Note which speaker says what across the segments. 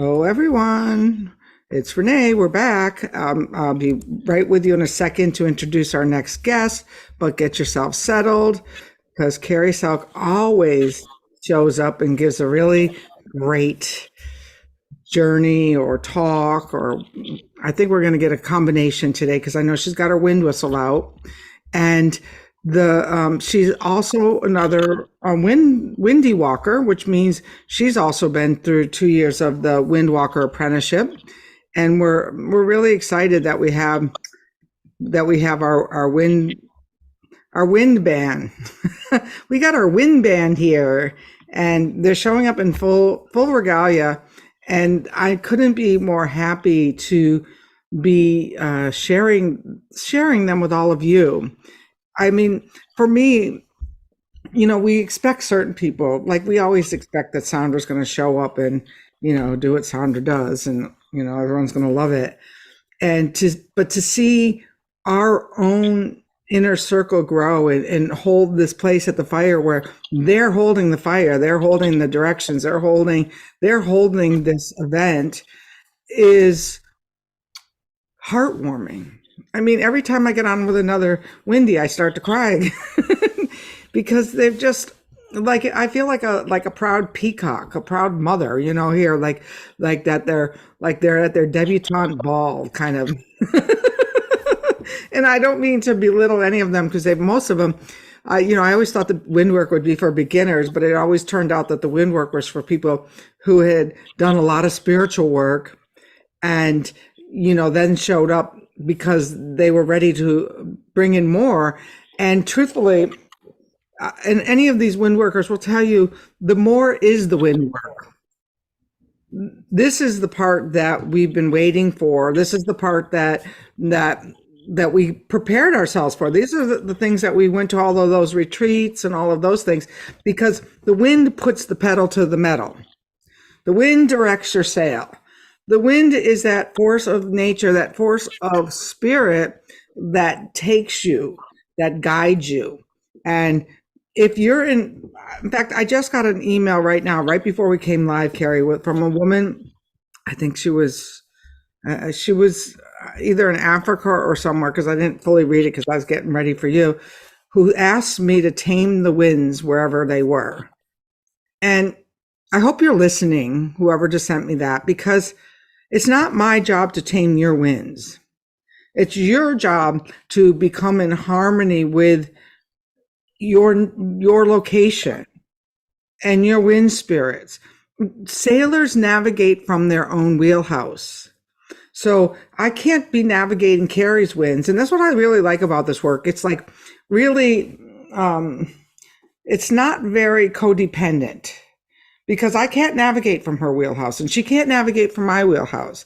Speaker 1: Oh, everyone, it's Renee. We're back. I'll be right with you in a second to introduce our next guest, but get yourself settled because Carey Selk always shows up and gives a really great journey or talk, or I think we're going to get a combination today because I know she's got her wind whistle out. And she's also another windy walker, which means she's also been through 2 years of the wind walker apprenticeship, and we're really excited that we have our wind band. We got our wind band here, and they're showing up in full regalia, and I couldn't be more happy to be sharing them with all of you. I mean, for me, we expect certain people, like we always expect that Sandra's going to show up and, do what Sandra does, and, everyone's going to love it. But to see our own inner circle grow and hold this place at the fire where they're holding the fire, they're holding the directions, they're holding this event is heartwarming. I mean, every time I get on with another Windy, I start to cry because they've just I feel like a proud peacock, a proud mother, here, like that they're at their debutante ball kind of. And I don't mean to belittle any of them because most of them, I always thought the wind work would be for beginners, but it always turned out that the wind work was for people who had done a lot of spiritual work and, then showed up because they were ready to bring in more. And truthfully, and any of these wind workers will tell you, the more is the wind work. This is the part that we've been waiting for. This is the part that we prepared ourselves for. These are the things that we went to all of those retreats and all of those things, because the wind puts the pedal to the metal. The wind directs your sail. The wind is that force of nature, that force of spirit that takes you, that guides you. And if you're in fact, I just got an email right now, right before we came live, Carey, from a woman. I think she was either in Africa or somewhere, because I didn't fully read it because I was getting ready for you, who asked me to tame the winds wherever they were. And I hope you're listening, whoever just sent me that, because it's not my job to tame your winds. It's your job to become in harmony with your location and your wind spirits. Sailors navigate from their own wheelhouse. So I can't be navigating Carey's winds. And that's what I really like about this work. It's like really, it's not very codependent, because I can't navigate from her wheelhouse and she can't navigate from my wheelhouse.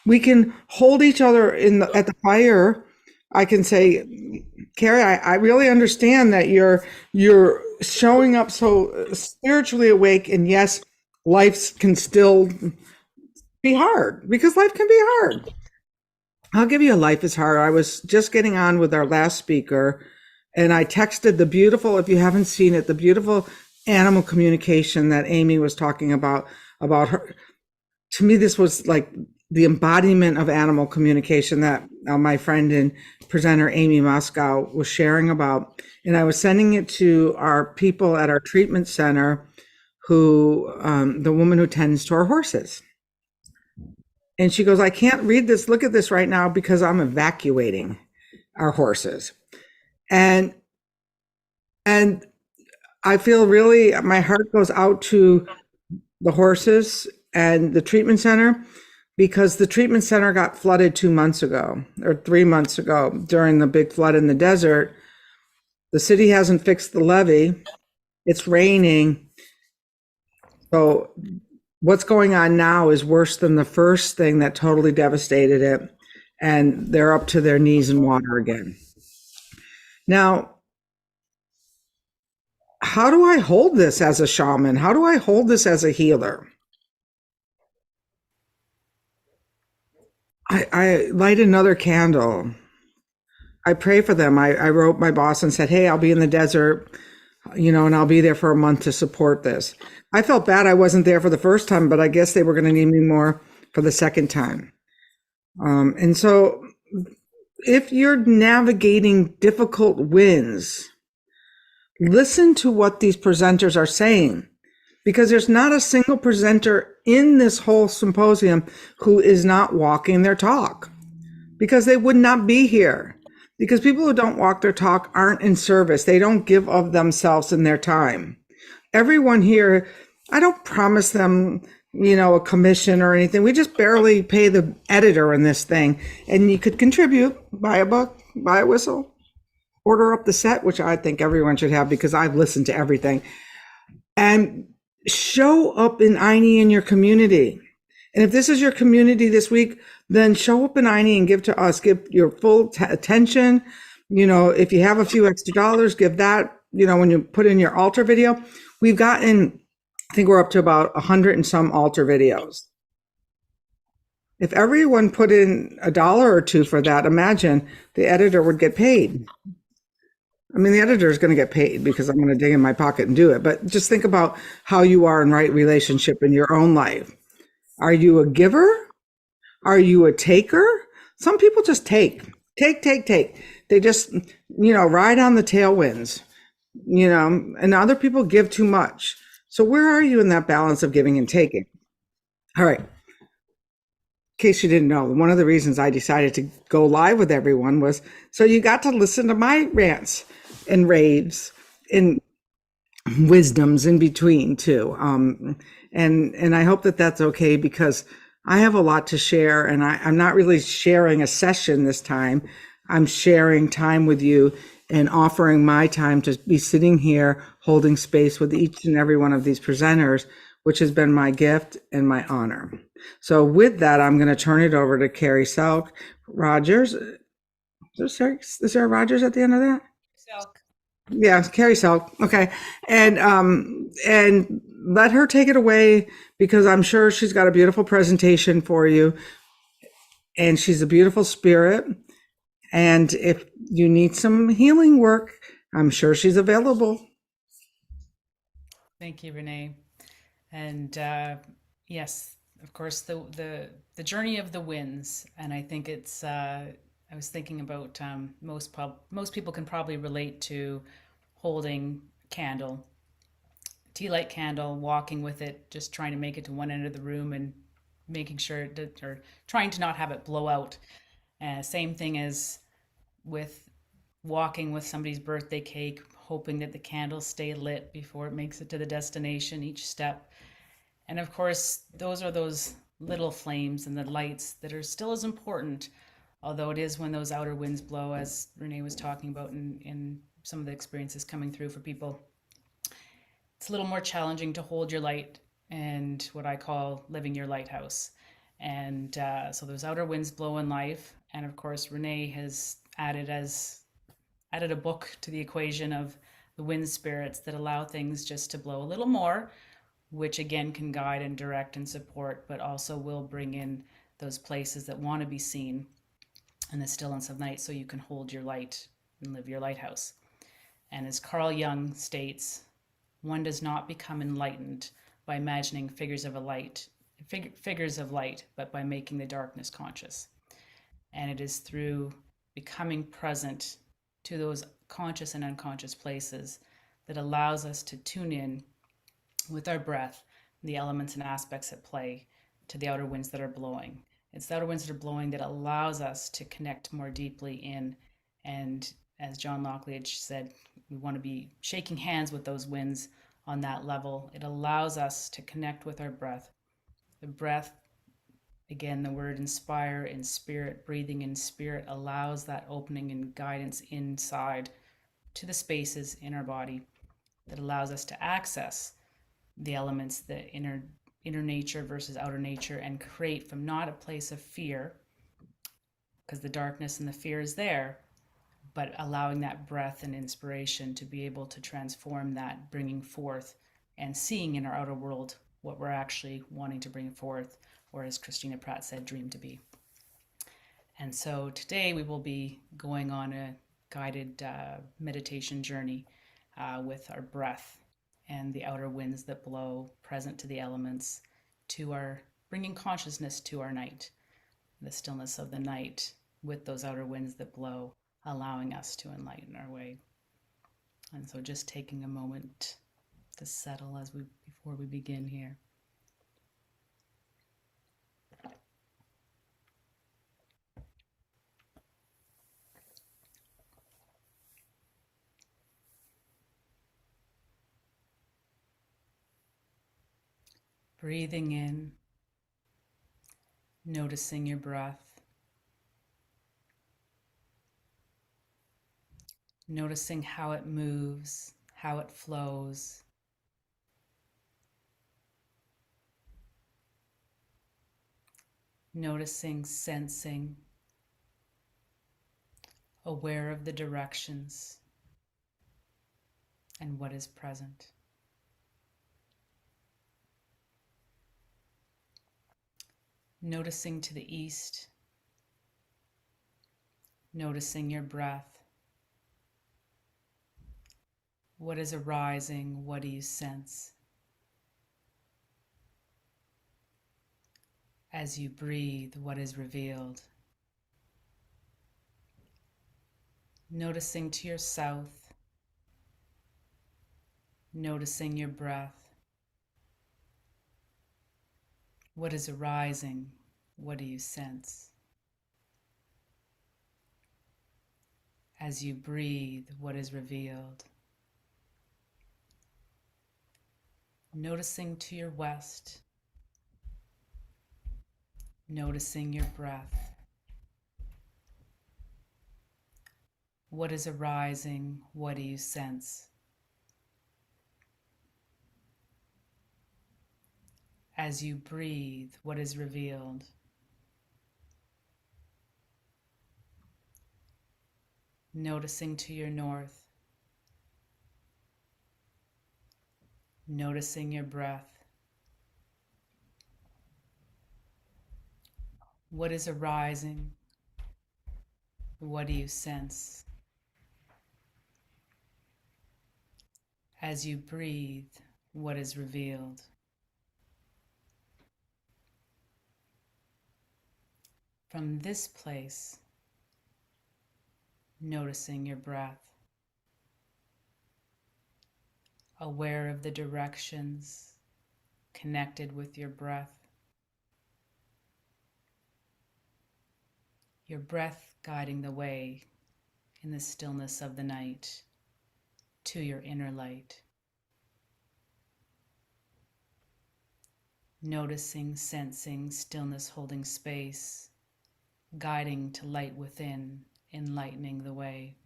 Speaker 1: We can hold each other at the fire. I can say, Carey, I really understand that you're showing up so spiritually awake, and yes, life can still be hard, because life can be hard. I'll give you a life is hard. I was just getting on with our last speaker, and I texted the beautiful, if you haven't seen it, the beautiful animal communication that Amy was talking about her. To me, this was like the embodiment of animal communication that my friend and presenter Amy Moscow was sharing about. And I was sending it to our people at our treatment center, who the woman who tends to our horses. And she goes, I can't read this, look at this right now, because I'm evacuating our horses. And I feel really, my heart goes out to the horses and the treatment center, because the treatment center got flooded 2 months ago or 3 months ago during the big flood in the desert. The city hasn't fixed the levee. It's raining. So what's going on now is worse than the first thing that totally devastated it. And they're up to their knees in water again. Now, how do I hold this as a shaman? How do I hold this as a healer? I light another candle. I pray for them. I wrote my boss and said, hey, I'll be in the desert. and I'll be there for a month to support this. I felt bad I wasn't there for the first time, but I guess they were going to need me more for the second time. And so if you're navigating difficult winds, listen to what these presenters are saying, because there's not a single presenter in this whole symposium who is not walking their talk, because they would not be here. Because people who don't walk their talk aren't in service. They don't give of themselves in their time. Everyone here, I don't promise them, a commission or anything. We just barely pay the editor in this thing. And you could contribute, buy a book, buy a whistle, order up the set, which I think everyone should have because I've listened to everything. And show up in INI in your community. And if this is your community this week, then show up in INI and give to us. Give your full attention. If you have a few extra dollars, give that, when you put in your altar video. We've gotten, I think we're up to about 100 and some altar videos. If everyone put in $1 or $2 for that, imagine the editor would get paid. I mean, the editor is going to get paid because I'm going to dig in my pocket and do it. But just think about how you are in right relationship in your own life. Are you a giver? Are you a taker? Some people just take. They just, ride on the tailwinds, and other people give too much. So where are you in that balance of giving and taking? All right. In case you didn't know, one of the reasons I decided to go live with everyone was so you got to listen to my rants and raves and wisdoms in between too. And I hope that that's okay, because I have a lot to share, and I'm not really sharing a session this time. I'm sharing time with you and offering my time to be sitting here holding space with each and every one of these presenters, which has been my gift and my honor. So with that, I'm going to turn it over to Carey Selk Rogers. Is there a Rogers at the end of that?
Speaker 2: Selk.
Speaker 1: Yeah, Carey Selk. Okay. And let her take it away, because I'm sure she's got a beautiful presentation for you. And she's a beautiful spirit. And if you need some healing work, I'm sure she's available.
Speaker 2: Thank you, Renee. And yes, of course, the journey of the winds. And I think it's, I was thinking about most people can probably relate to holding candle, tea light candle, walking with it, just trying to make it to one end of the room and making sure that, or trying to not have it blow out. Same thing as with walking with somebody's birthday cake, hoping that the candles stay lit before it makes it to the destination each step. And of course, those are those little flames and the lights that are still as important, although it is when those outer winds blow, as Renee was talking about in some of the experiences coming through for people. It's a little more challenging to hold your light and what I call living your lighthouse. And so those outer winds blow in life. And of course, Renee has added a book to the equation of the wind spirits that allow things just to blow a little more, which again can guide and direct and support, but also will bring in those places that want to be seen in the stillness of night so you can hold your light and live your lighthouse. And as Carl Jung states, one does not become enlightened by imagining figures of light, but by making the darkness conscious. And it is through becoming present to those conscious and unconscious places that allows us to tune in with our breath, the elements and aspects at play, to the outer winds that are blowing. It's the outer winds that are blowing that allows us to connect more deeply in. And as John Lockledge said, we want to be shaking hands with those winds on that level. It allows us to connect with our breath. The breath, again, the word inspire in spirit, breathing in spirit, allows that opening and guidance inside to the spaces in our body that allows us to access the elements, the inner nature versus outer nature, and create from not a place of fear, because the darkness and the fear is there, but allowing that breath and inspiration to be able to transform that, bringing forth and seeing in our outer world what we're actually wanting to bring forth, or as Christina Pratt said, dream to be. And so today we will be going on a guided meditation journey with our breath and the outer winds that blow, present to the elements, to our bringing consciousness to our night, the stillness of the night with those outer winds that blow, allowing us to enlighten our way. And so just taking a moment to settle before we begin here. Breathing in, noticing your breath, noticing how it moves, how it flows. Noticing, sensing, aware of the directions and what is present. Noticing to the east, noticing your breath. What is arising? What do you sense? As you breathe, what is revealed? Noticing to your south, noticing your breath. What is arising? What do you sense? As you breathe, what is revealed? Noticing to your west, noticing your breath. What is arising? What do you sense? As you breathe, what is revealed? Noticing to your north, noticing your breath. What is arising? What do you sense? As you breathe, what is revealed? From this place, noticing your breath, aware of the directions, connected with your breath guiding the way in the stillness of the night to your inner light. Noticing, sensing, stillness holding space, guiding to light within, enlightening the way.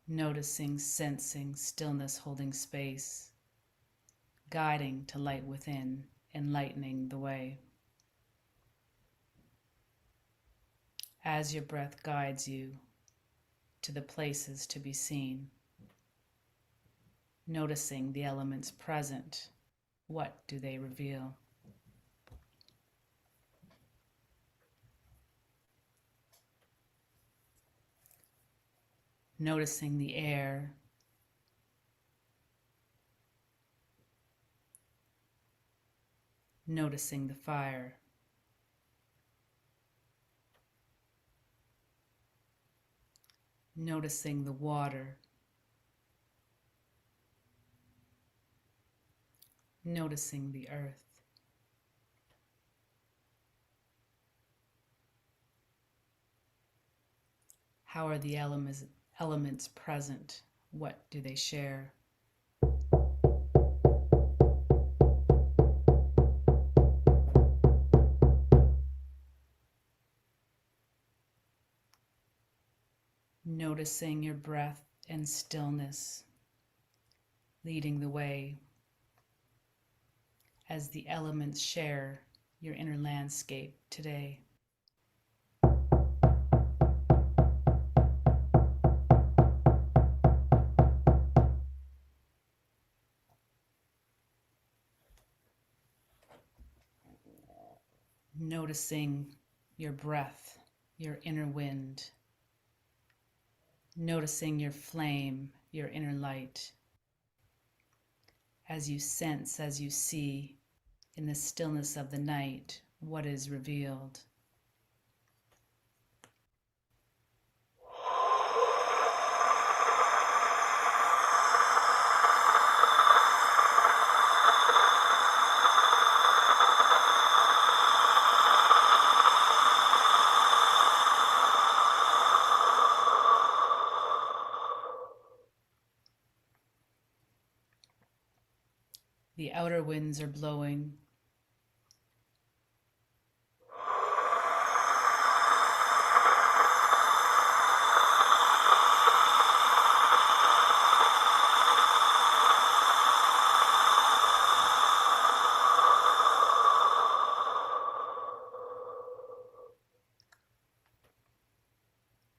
Speaker 2: Noticing, sensing, stillness holding space, guiding to light within, enlightening the way. As your breath guides you to the places to be seen, noticing the elements present, what do they reveal? Noticing the air, noticing the fire, noticing the water, noticing the earth. How are the elements present? What do they share? Noticing your breath and stillness leading the way as the elements share your inner landscape today. Noticing your breath, your inner wind. Noticing your flame, your inner light, as you sense, as you see in the stillness of the night what is revealed. The outer winds are blowing.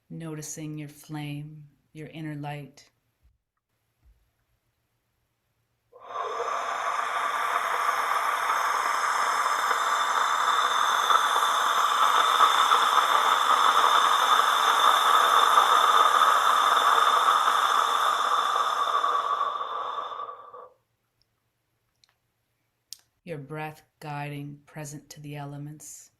Speaker 2: Noticing your flame, your inner light. Your breath guiding, present to the elements.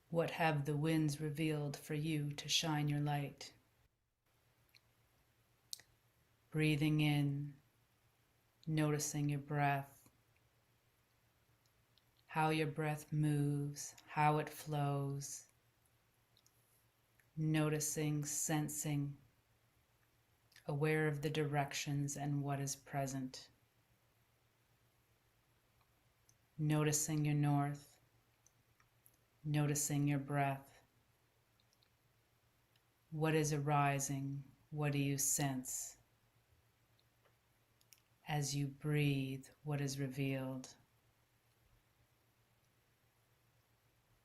Speaker 2: What have the winds revealed for you to shine your light? Breathing in, noticing your breath, how your breath moves, how it flows, noticing, sensing, aware of the directions and what is present. Noticing your north, noticing your breath. What is arising? What do you sense? As you breathe, what is revealed?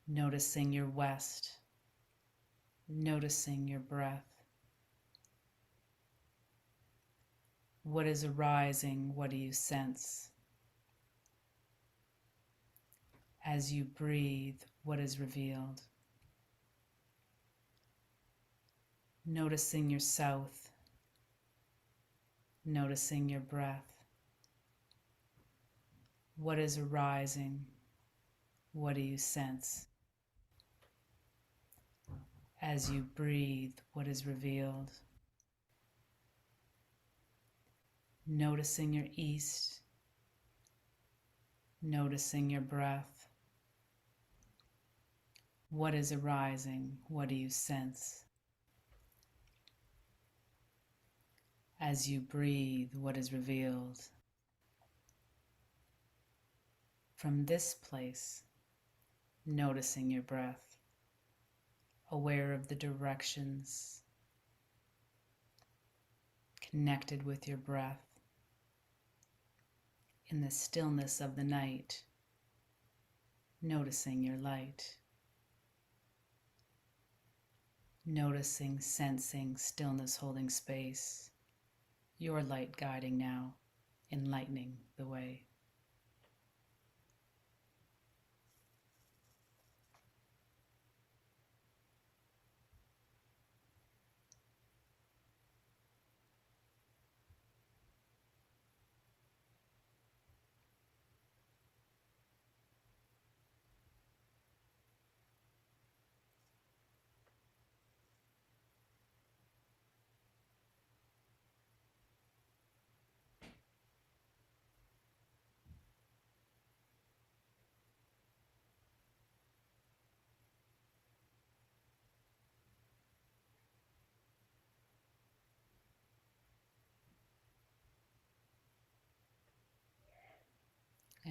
Speaker 2: Noticing your west, noticing your breath. What is arising? What do you sense? As you breathe, what is revealed? Noticing your south, noticing your breath. What is arising? What do you sense? As you breathe, what is revealed? Noticing your east, noticing your breath. What is arising? What do you sense? As you breathe, what is revealed? From this place, noticing your breath, aware of the directions, connected with your breath, in the stillness of the night, noticing your light, noticing, sensing, stillness holding space, your light guiding now, enlightening the way.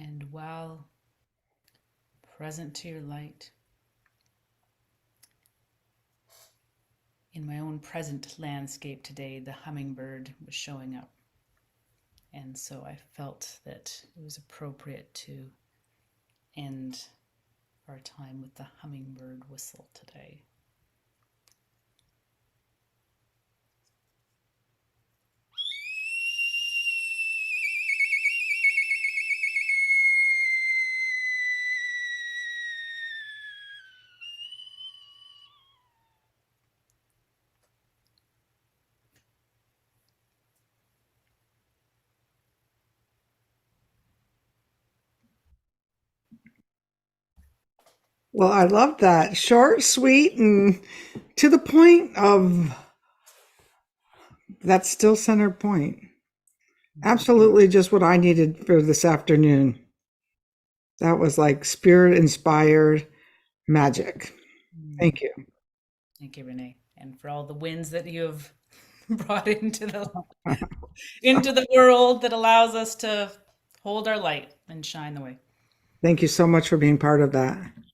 Speaker 2: And while present to your light, in my own present landscape today, the hummingbird was showing up. And so I felt that it was appropriate to end our time with the hummingbird whistle today.
Speaker 1: Well, I love that. Short, sweet, and to the point of that still center point. Absolutely just what I needed for this afternoon. That was like spirit inspired magic. Thank you.
Speaker 2: Thank you, Renee, and for all the wins that you have brought into the world that allows us to hold our light and shine the way.
Speaker 1: Thank you so much for being part of that.